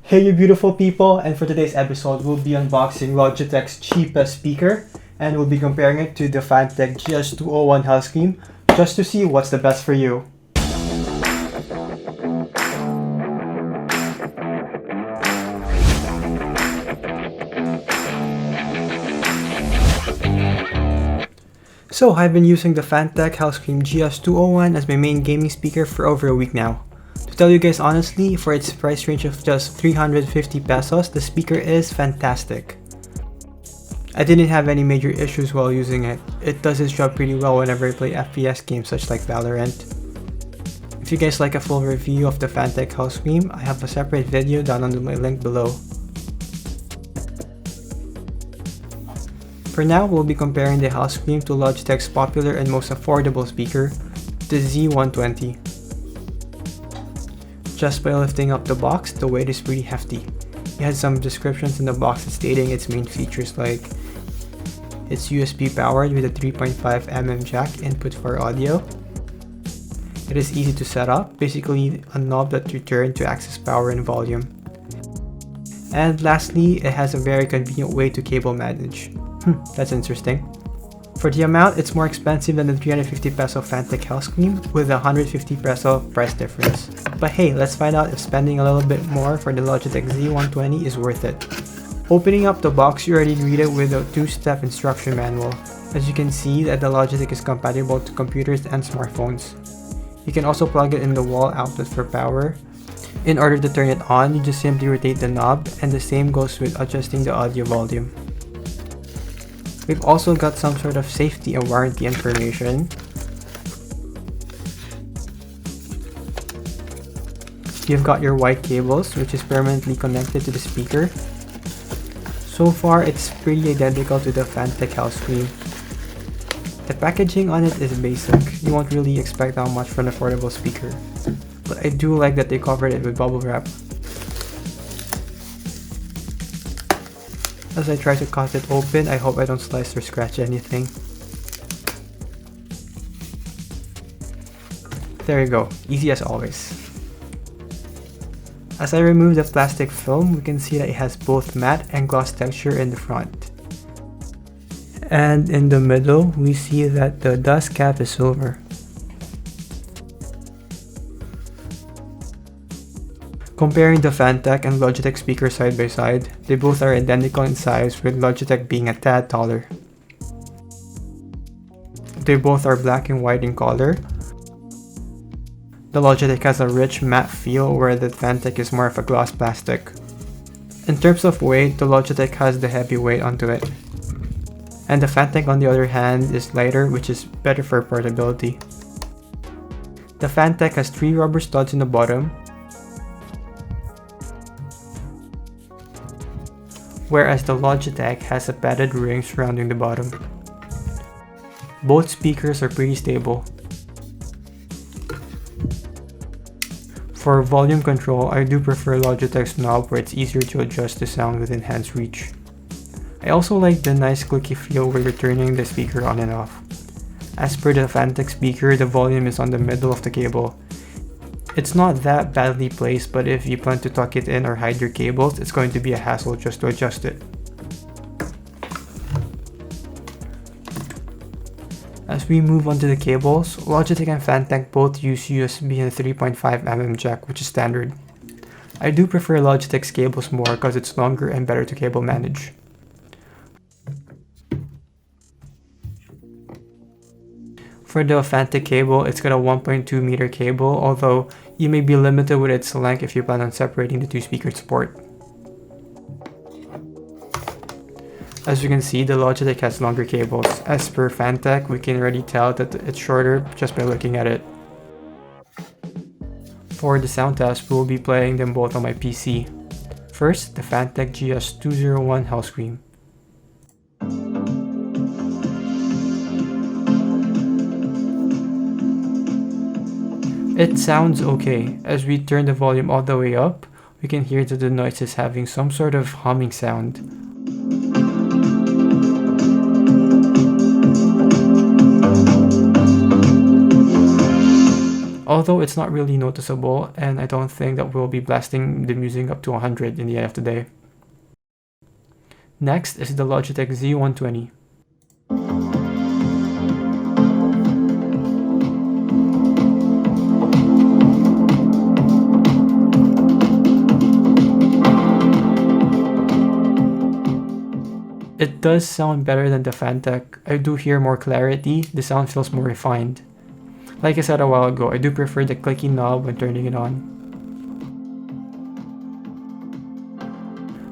Hey you beautiful people, and for today's episode we'll be unboxing Logitech's cheapest speaker and we'll be comparing it to the Fantech GS201 Hellscream just to see what's the best for you. So I've been using the Fantech Hellscream GS201 as my main gaming speaker for over a week now. To tell you guys honestly, for its price range of just 350 pesos, the speaker is fantastic. I didn't have any major issues while using it. It does its job pretty well whenever I play FPS games such like Valorant. If you guys like a full review of the Fantech Hellscream, I have a separate video down under my link below. For now, we'll be comparing the Hellscream to Logitech's popular and most affordable speaker, the Z120. Just by lifting up the box, the weight is pretty hefty. It has some descriptions in the box stating its main features like it's USB powered with a 3.5mm jack input for audio. It is easy to set up, basically a knob that you turn to access power and volume. And lastly, it has a very convenient way to cable manage. That's interesting. For the amount, it's more expensive than the 350 peso Fantech Hellscream with a 150 peso price difference. But hey, let's find out if spending a little bit more for the Logitech Z120 is worth it. Opening up the box, you're already greeted with a 2-step instruction manual. As you can see that the Logitech is compatible to computers and smartphones. You can also plug it in the wall outlet for power. In order to turn it on, you just simply rotate the knob, and the same goes with adjusting the audio volume. We've also got some sort of safety and warranty information. You've got your white cables, which is permanently connected to the speaker. So far, it's pretty identical to the Fantech Hellscream. The packaging on it is basic. You won't really expect that much for an affordable speaker. But I do like that they covered it with bubble wrap. As I try to cut it open, I hope I don't slice or scratch anything. There you go, easy as always. As I remove the plastic film, we can see that it has both matte and gloss texture in the front. And in the middle, we see that the dust cap is silver. Comparing the Fantech and Logitech speakers side by side, they both are identical in size with Logitech being a tad taller. They both are black and white in color. The Logitech has a rich matte feel where the Fantech is more of a gloss plastic. In terms of weight, the Logitech has the heavy weight onto it. And the Fantech on the other hand is lighter, which is better for portability. The Fantech has 3 rubber studs in the bottom, whereas the Logitech has a padded ring surrounding the bottom. Both speakers are pretty stable. For volume control, I do prefer Logitech's knob where it's easier to adjust the sound within hand's reach. I also like the nice clicky feel where you're turning the speaker on and off. As per the Fantech speaker, the volume is on the middle of the cable. It's not that badly placed, but if you plan to tuck it in or hide your cables, it's going to be a hassle just to adjust it. As we move on to the cables, Logitech and Fantech both use USB and 3.5mm jack, which is standard. I do prefer Logitech's cables more because it's longer and better to cable manage. For the Fantech cable, it's got a 1.2 meter cable, although you may be limited with its length if you plan on separating the 2 speakers port. As you can see, the Logitech has longer cables. As per Fantech, we can already tell that it's shorter just by looking at it. For the sound test, we'll be playing them both on my PC. First, the Fantech GS201 Hellscream. It sounds okay. As we turn the volume all the way up, we can hear that the noise is having some sort of humming sound. although it's not really noticeable, and I don't think that we'll be blasting the music up to 100 in the end of the day. Next is the Logitech Z120. It does sound better than the Fantech. I do hear more clarity, the sound feels more refined. Like I said a while ago, I do prefer the clicky knob when turning it on.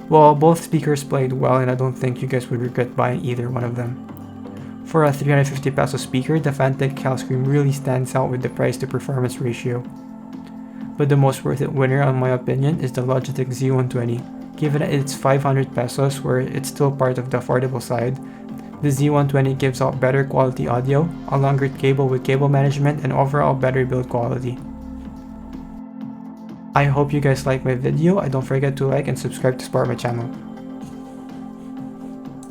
Well, both speakers played well and I don't think you guys would regret buying either one of them. For a 350 peso speaker, the Fantech Hellscream really stands out with the price to performance ratio. But the most worth it winner in my opinion is the Logitech Z120. Given that it's 500 pesos where it's still part of the affordable side, the Z120 gives out better quality audio, a longer cable with cable management, and overall better build quality. I hope you guys like my video, and don't forget to like and subscribe to support my channel.